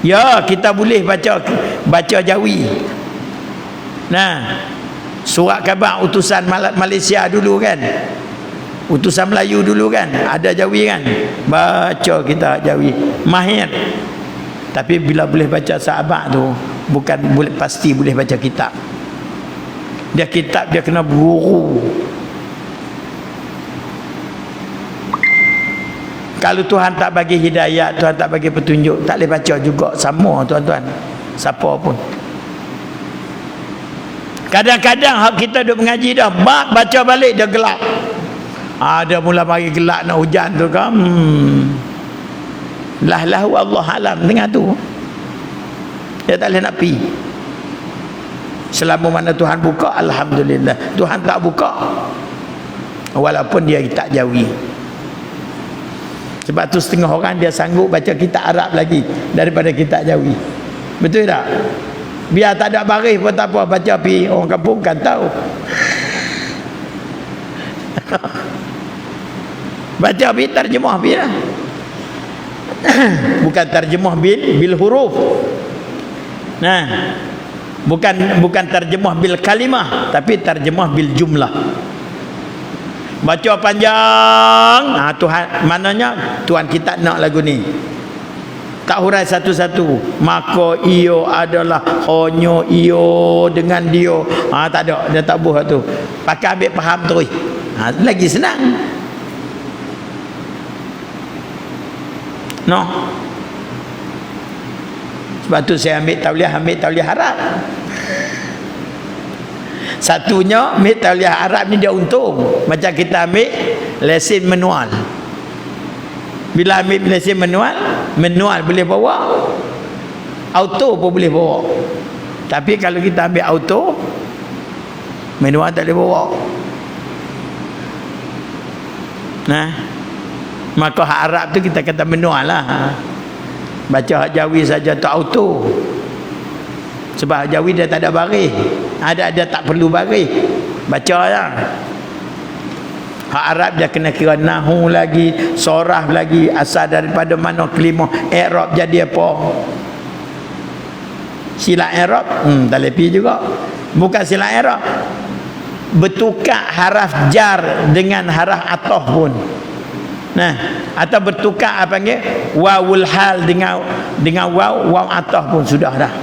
Ya, kita boleh baca Jawi. Nah, surat khabar utusan Malaysia dulu kan. Utusan Melayu dulu kan, ada Jawi kan. Baca kita Jawi. Mahir. Tapi bila boleh baca sahabat tu, bukan boleh pasti boleh baca kitab. Dia kitab dia kena berguru. Kalau Tuhan tak bagi hidayah, Tuhan tak bagi petunjuk, tak boleh baca juga sama tuan-tuan. Siapa pun. Kadang-kadang hak kita duk mengaji dah, baca balik dia gelap. Dia mula mari gelap nak hujan tu kan. Lahu Allah alam dengan tu. Dia tak boleh nak pi. Selama mana Tuhan buka, alhamdulillah. Tuhan tak buka, walaupun dia tak Jawi. Sebab tu setengah orang dia sanggup baca kitab Arab lagi daripada kitab Jawi. Betul tak? Biar tak ada baris pun tak apa, baca pi, orang kampung kan tahu. Baca pi, terjemah pi lah. Bukan terjemah bil huruf. Nah, bukan terjemah bil kalimah, tapi terjemah bil jumlah. Baca panjang, Tuhan maknanya Tuhan kita nak lagu ni. Tak hurai satu-satu. Maka ia adalah hanya ia dengan dia. Tak ada, dia tak buat tu. Pakai ambil faham terus. Lagi senang. No. Sebab tu saya ambil tauliah Arab. Satunya ambil tauliah Arab ni dia untung. Macam kita ambil lesen manual. Bila ambil lesen manual boleh bawa, auto pun boleh bawa. Tapi kalau kita ambil auto, manual tak boleh bawa. Nah, maka hak Arab tu kita kata manual lah. Baca hak Jawi saja tu auto. Sebab hak Jawi dia tak ada baris. Dia tak perlu baris. Baca lah. Hak Arab dia kena kira nahu lagi, sorah lagi, asal daripada mana kelimah, i'rab jadi apa. Sila i'rab tak lepi juga. Bukan sila i'rab, bertukar haraf jar dengan haraf athaf pun. Nah, atau bertukar apa panggil wawul hal dengan waw athaf pun sudah dah.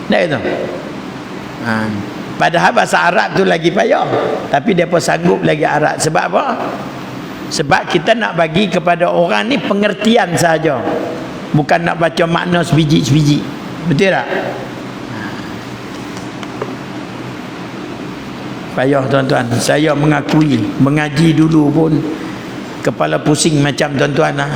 Dah itu. Padahal bahasa Arab tu lagi payah, tapi dia pun sanggup lagi Arab. Sebab apa? Sebab kita nak bagi kepada orang ni pengertian saja, bukan nak baca makna sebiji-sebiji. Betul tak? Payah tuan-tuan. Saya mengakui mengaji dulu pun Kepala pusing macam tuan-tuan lah.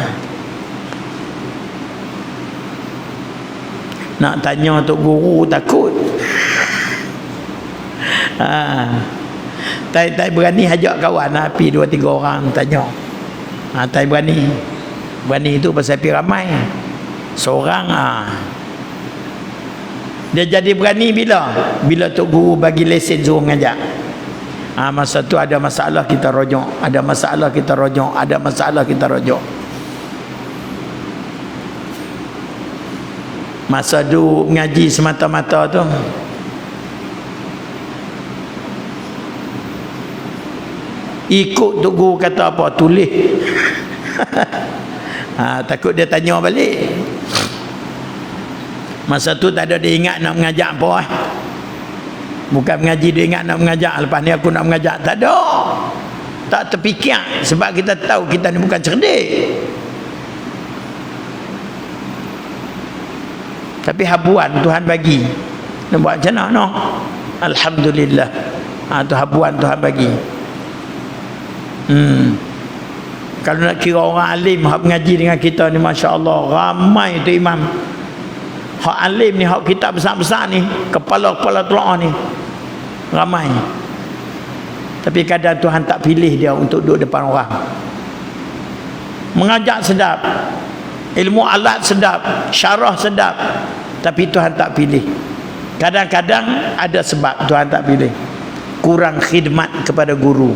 Nak tanya Tok Guru takut. Tak berani ajak kawan lah, pi 2-3 orang tanya. Tak berani. Berani itu pasal pi ramai. Seorang dia jadi berani bila Tok Guru bagi lesen suruh mengajak. Masa tu ada masalah kita rojok, ada masalah kita rojok, ada masalah kita rojok. Masa tu ngaji semata-mata tu, ikut Tok Guru kata apa, tulis. Takut dia tanya balik. Masa tu tak ada dia ingat nak mengajak apa. Bukan mengaji dia ingat nak mengajak, lepas ni aku nak mengajak. Tak ada. Tak terfikir. Sebab kita tahu kita ni bukan cerdik. Tapi habuan Tuhan bagi. Nak buat macam mana? No? Alhamdulillah. Tu habuan Tuhan bagi. Kalau nak kira orang alim hak mengaji dengan kita ni, Masya Allah, ramai tu imam. Hak alim ni, hak kitab besar-besar ni, kepala-kepala tuan ni, ramai. Tapi kadang Tuhan tak pilih dia untuk duduk depan orang. Mengajak sedap, ilmu alat sedap, syarah sedap, tapi Tuhan tak pilih. Kadang-kadang ada sebab Tuhan tak pilih. Kurang khidmat kepada guru.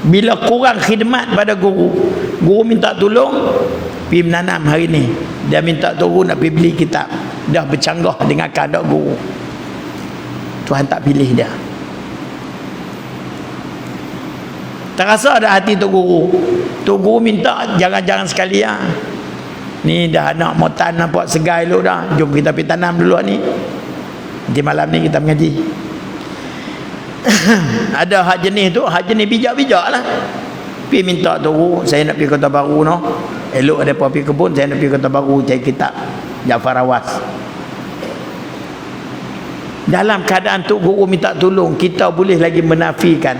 Bila kurang khidmat pada guru, guru minta tolong pergi menanam hari ni, dia minta tolong nak pergi beli kitab, dah bercanggah dengan keadaan guru. Tuhan tak pilih dia. Terasa ada hati Tok Guru. Tok Guru minta jangan-jangan sekali ni dah nak motan nampak segai lu dah, jom kita pergi tanam dulu ni, nanti malam ni kita mengaji. Ada hak jenis tu, hak jenis bijak-bijak lah. Pergi minta tu, saya nak pergi Kota Baru no. Elok ada pergi kebun, saya nak pergi Kota Baru cari kitab Jafar Awas. Dalam keadaan tu guru minta tolong, kita boleh lagi menafikan.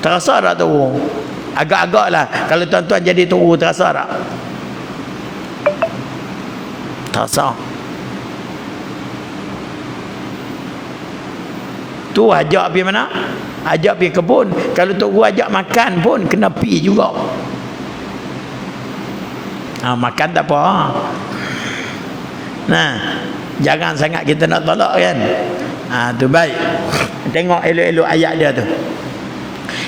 Terasa tak tu? Agak-agak lah. Kalau tuan-tuan jadi tu, terasa tak? Terasa. Tu ajak pergi mana? Ajak pergi kebun. Kalau Tok Guru ajak makan pun kena pergi juga. Makan tak apa. Nah, jangan sangat kita nak tolak kan. Tu baik. Tengok elok-elok ayat dia tu.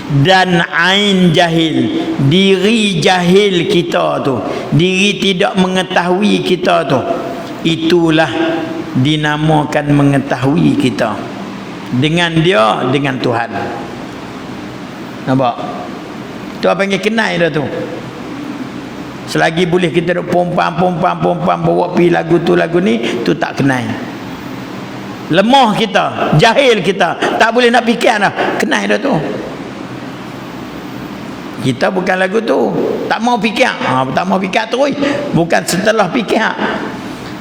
Dan ain jahil, diri jahil kita tu, diri tidak mengetahui kita tu, itulah dinamakan mengetahui kita. Dengan dia, dengan Tuhan. Nampak? Tu apa panggil kenal dah tu. Selagi boleh kita duk pompam bawa pergi lagu tu lagu ni, tu tak kenal. Lemah kita, jahil kita, tak boleh nak fikir dah. Kenal dah tu. Kita bukan lagu tu, tak mau fikir. Tak mau fikir terus. Bukan setelah fikir.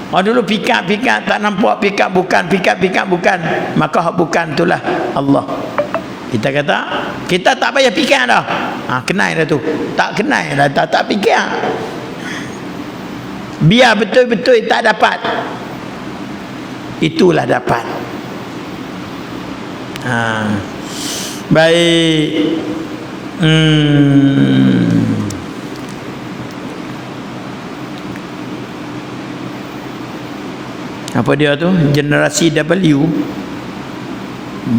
Dulu fikir tak nampak, fikir bukan, maka hak bukan itulah Allah. Kita kata kita tak payah fikir dah. Kenal dah tu. Tak kenal dah, tak fikir. Biar betul-betul tak dapat, itulah dapat. Baik. Apa dia tu? Generasi W.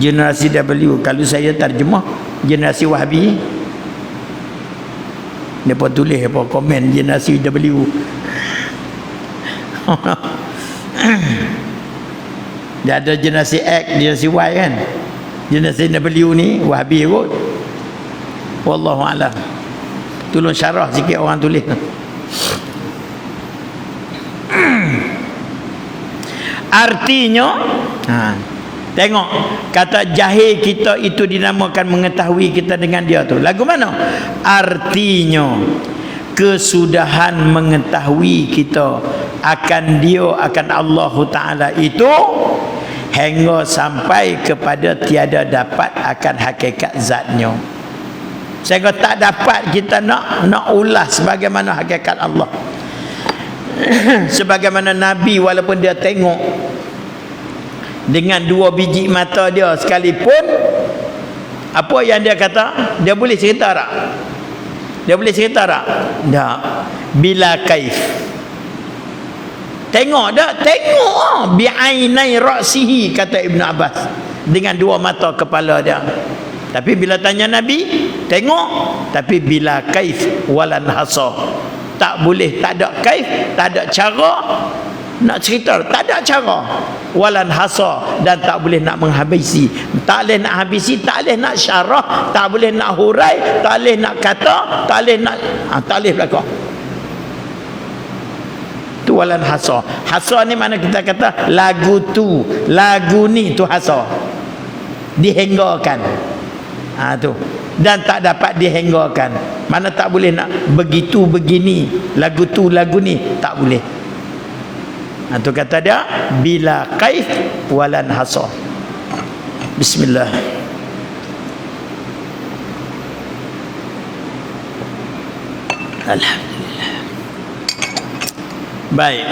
Generasi W. Kalau saya terjemah generasi Wahabi, dia pun tulis apa komen generasi W. Dia ada generasi X, generasi Y kan. Generasi W ni Wahabi kot. Wallahu a'lam. Tolong syarah sikit orang tulis. Artinya, tengok kata jahil kita itu dinamakan mengetahui kita dengan dia tu. Lagu mana? Artinya kesudahan mengetahui kita akan dia, akan Allah Ta'ala itu hingga sampai kepada tiada dapat akan hakikat zatnya. Sehingga tak dapat kita nak ulas bagaimana hakikat Allah. Sebagaimana Nabi walaupun dia tengok dengan 2 biji mata dia sekalipun, apa yang dia kata, dia boleh cerita tak? Dia boleh cerita tak? Tak. Bila kaif. Tengok tak? Tengok. Bi'ainai ra'sihi, kata Ibn Abbas. Dengan 2 mata kepala dia. Tapi bila tanya Nabi, tengok. Tapi bila kaif walan hasa. Tak boleh, tak ada kaif, tak ada cara nak cerita, tak ada cara. Walan hasa, dan tak boleh nak menghabisi. Tak boleh nak habisi, tak boleh nak syarah, tak boleh nak hurai, tak boleh nak kata, tak boleh nak tak boleh belakang. Tu walan hasa. Hasa ni mana kita kata lagu tu, lagu ni tu hasa. Dihenggakan. Tu. Dan tak dapat dihenggakan. Mana tak boleh nak begitu begini, lagu tu lagu ni, tak boleh. Tu kata dia bila kaif walan hasa. Bismillah. Alhamdulillah. Baik.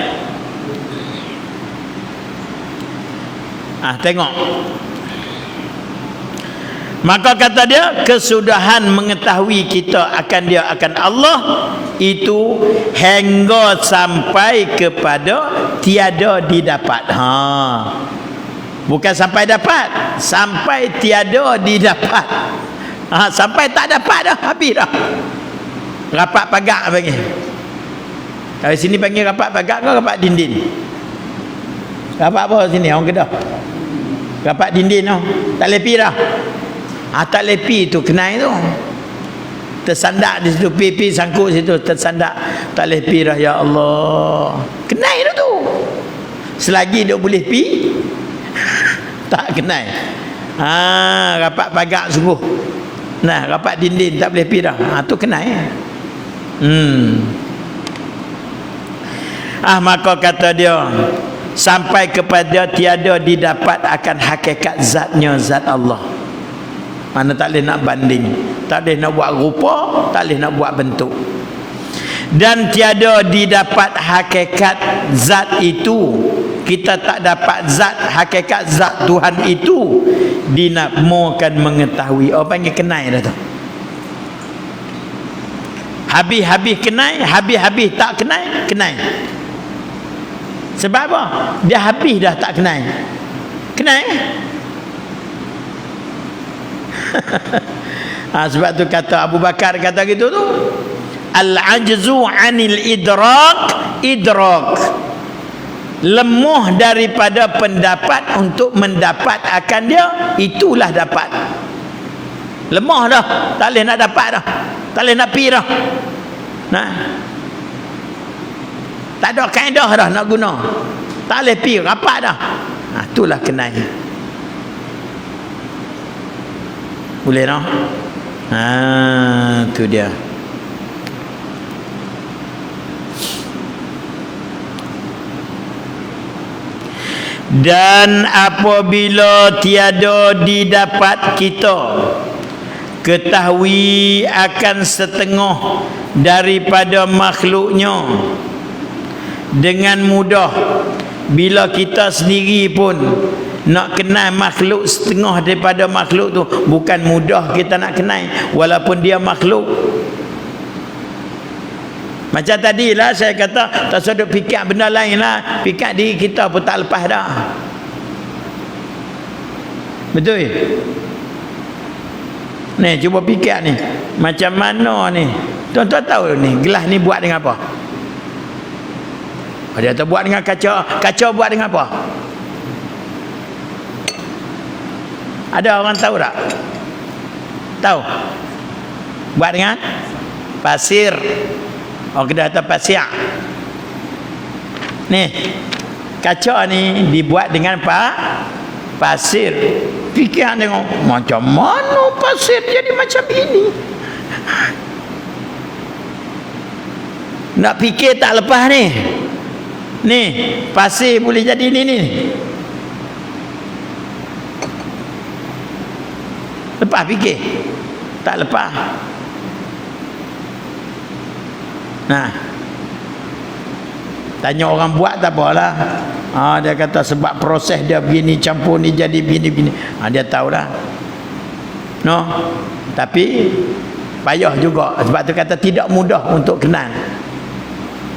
Tengok. Maka kata dia, kesudahan mengetahui kita akan dia, akan Allah, itu hingga sampai kepada tiada didapat. Bukan sampai dapat, sampai tiada didapat. Sampai tak dapat dah, habis dah. Rapat pagak panggil. Kalau sini panggil rapat pagak ke rapat dinding? Rapat apa sini orang Kedah? Rapat dinding tu. Tak lepi dah. Tak lepi tu kenai tu. Tersandak di situ, pipi sangkut situ, tersandak. Tak lepi dah, ya Allah. Kenai dah tu. Selagi dia boleh pi, tak kenai. Rapat pagak sungguh. Nah, rapat dinding tak boleh pi dah. Tu kenai. Maka kata dia, sampai kepada tiada didapat akan hakikat zatnya, zat Allah. Mana tak boleh nak banding, tak boleh nak buat rupa, tak boleh nak buat bentuk. Dan tiada didapat hakikat zat itu. Kita tak dapat zat, hakikat zat Tuhan itu dinamakan mengetahui. Panggil kenai dah tu. Habis-habis kenai, habis-habis tak kenai, kenai. Sebab apa? Dia habis dah tak kenai. Kenai. Sebab tu kata Abu Bakar kata gitu tu, al-ajzu anil idrak, lemah daripada pendapat untuk mendapat akan dia, itulah dapat. Lemah dah, tak boleh nak dapat dah, tak boleh nak pi dah. Tak ada kaedah dah nak guna, tak boleh pi, rapat dah. Itulah kenai. Boleh tak? Tu dia. Dan apabila tiada didapat kita ketahui akan setengah daripada makhluknya dengan mudah, bila kita sendiri pun nak kenal makhluk setengah daripada makhluk tu, bukan mudah kita nak kenal walaupun dia makhluk. Macam tadilah saya kata, tak sedut fikir benda lain lah, fikir diri kita pun tak lepas dah. Betul? Ni cuba fikir ni, macam mana ni? Tuan-tuan tahu ni, gelas ni buat dengan apa? Dia kata buat dengan kaca. Kaca buat dengan apa? Ada orang tahu tak? Tahu? Buat dengan pasir. Orang Kedah kata pasir. Ni, kaca ni dibuat dengan pasir. Fikir tengok, macam mana pasir jadi macam ini? Nak fikir tak lepas ni. Ni, pasir boleh jadi ni. lepas fikir. Tak lepas. Nah, tanya orang buat tak apalah. Dia kata sebab proses dia begini, campur ni jadi begini. Dia tahulah. No. Tapi payah juga. Sebab tu kata tidak mudah untuk kenal.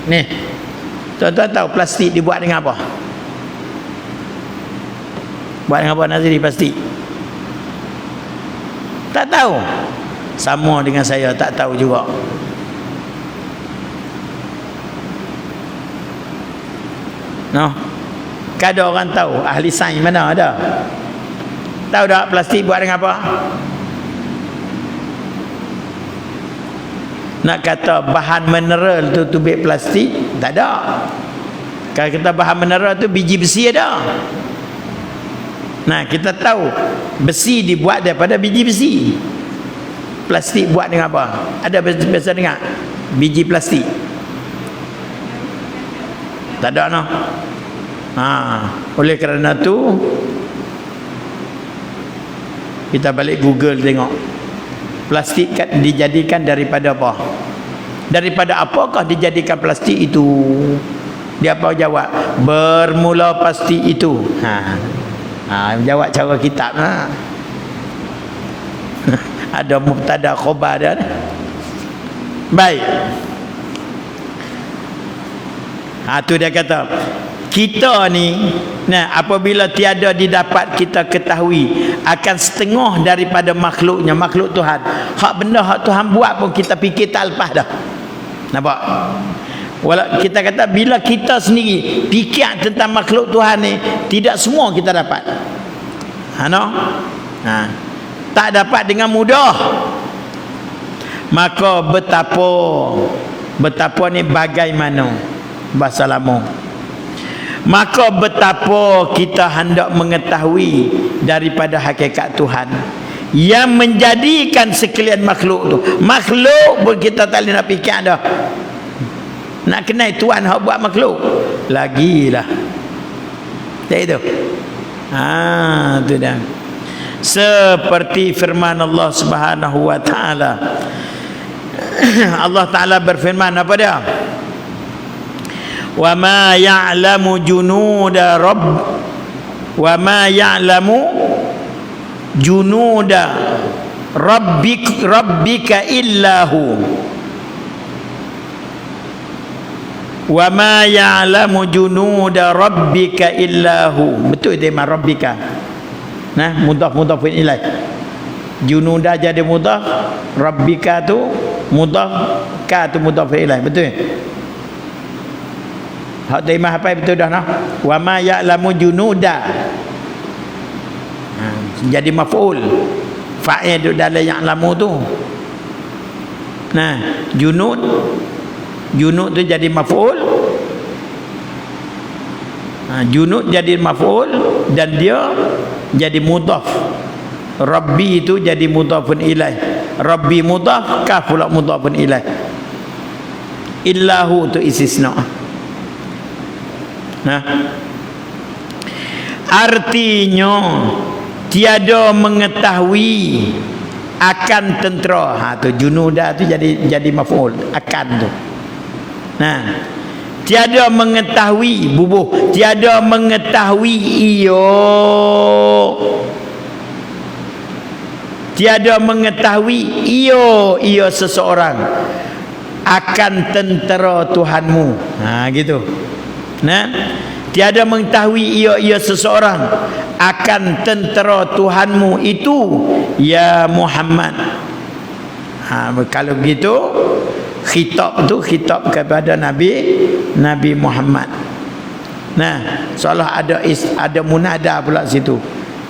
Ni. Tuan-tuan tahu plastik dibuat dengan apa? Buat dengan apa Nazri plastik? Tak tahu. Sama dengan saya tak tahu juga. No. Kada orang tahu. Ahli sains mana ada? Tahu tak plastik buat dengan apa? Nak kata bahan mineral tu tubik plastik, tak ada. Kalau kita bahan mineral tu biji besi ada. Nah, kita tahu besi dibuat daripada biji besi. Plastik buat dengan apa? Ada biasa dengar biji plastik? Tak ada no. Oleh kerana tu kita balik Google tengok. Plastik dijadikan daripada apa? Daripada apakah dijadikan plastik itu? Dia apa jawab? Bermula pasti itu. Jawab cara kitab lah. Ada mubtada khabar dia. Baik. Tu dia kata kita ni apabila tiada didapat kita ketahui akan setengah daripada makhluknya, makhluk Tuhan. Hak benda hak Tuhan buat pun kita fikir tak lepas dah. Nampak? Walau kita kata bila kita sendiri fikir tentang makhluk Tuhan ni, tidak semua kita dapat. Tak dapat dengan mudah. Maka betapa ni bagaimana bahasa lama. Maka betapa kita hendak mengetahui daripada hakikat Tuhan yang menjadikan sekalian makhluk tu. Makhluk pun kita tak boleh nak fikir dah. Nak kenal Tuhan hak buat makhluk lagilah. Tak itu. Tu dah. Seperti firman Allah Subhanahu wa taala. Allah Taala berfirman apa dia? Wa ma ya'lamu junuda rabbika illahu. Wa ma ya'lamu junuda rabbika illahu. Betul dia rabbika. Mudhaf ilaih. Junuda jadi mudhaf, rabbika tu mudhaf, ka tu mudhaf ilaih. Betul? Hak terima apa betul dah nah. Wa ma ya'lamu junuda. Jadi maf'ul. Fa'il tu dalam ya'lamu tu. Junud tu jadi maf'ul. Junud jadi maf'ul dan dia jadi mudhaf. Rabbi itu jadi mudhafun ilaih. Rabbi mudhaf, ka pula mudhafun ilaih. Illahu tu istisna. Artinya tiada mengetahui akan tentera. Tu junuda tu jadi maf'ul akan tu. Tiada mengetahui bubuh, tiada mengetahui tiada mengetahui ia seseorang akan tentera Tuhanmu. Gitu. Tiada mengetahui ia seseorang akan tentera Tuhanmu itu ya Muhammad. Kalau begitu khitab tu khitab kepada Nabi Muhammad. Seolah ada munada pula situ.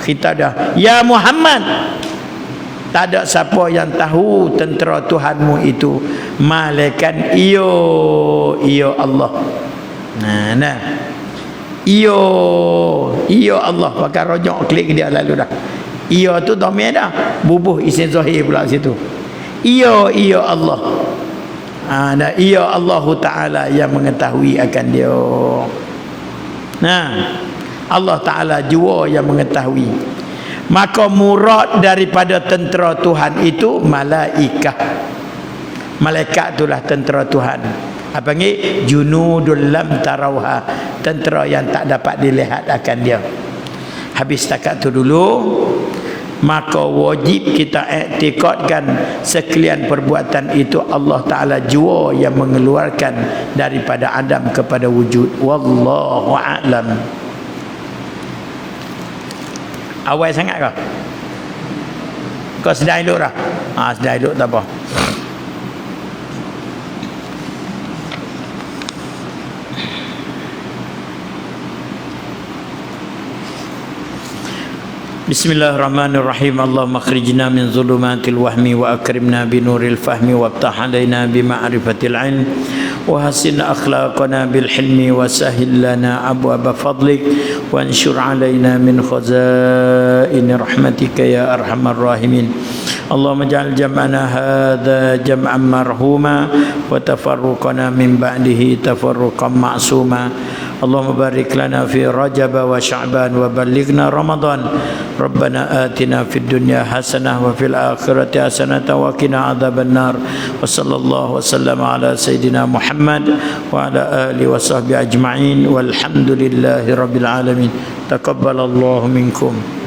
Khitab dah ya Muhammad. Tak ada siapa yang tahu tentera Tuhanmu itu malaikat ia Allah. Iyo Allah pakai rojok klik dia lalu dah. Iyo tu dhamir dah. Bubuh isim zahir pula situ. Iyo Allah. Iyo Allah Taala yang mengetahui akan dia. Allah Taala jua yang mengetahui. Maka murad daripada tentera Tuhan itu malaikat. Malaikat itulah tentera Tuhan. Apa panggil? Junudul lam tarauha, tentera yang tak dapat dilihat akan dia. Habis setakat tu dulu. Maka wajib kita iktikadkan sekalian perbuatan itu Allah Ta'ala jua yang mengeluarkan daripada Adam kepada wujud. Wallahu a'lam. Awal sangat kau? Kau sedang elok dah? Sedang elok tak apa. Bismillahirrahmanirrahim. Allahumma akhrijna min zulumatil wahmi wa akrimna binuril fahmi waftah alaina bima'rifatil ilm wa hasin akhlaqana bil hilmi wa sahil lana abwaaba fadlik wa anshur alaina min khazaini rahmatika ya arhamar rahimin. Allahumma ja'al jam'ana hadha jam'an marhuma wa tafarruqana min ba'dihi tafarruqan ma'suma. Allahumma barik lana fi Rajab wa Sya'ban wa ballighna Ramadan. Rabbana atina fid dunya hasanah wa fil akhirati hasanah wa qina adzabannar. Wa sallallahu wasallama ala sayidina Muhammad wa ala alihi wa sahbihi ajma'in walhamdulillahi rabbil alamin. Taqabbalallahu minkum.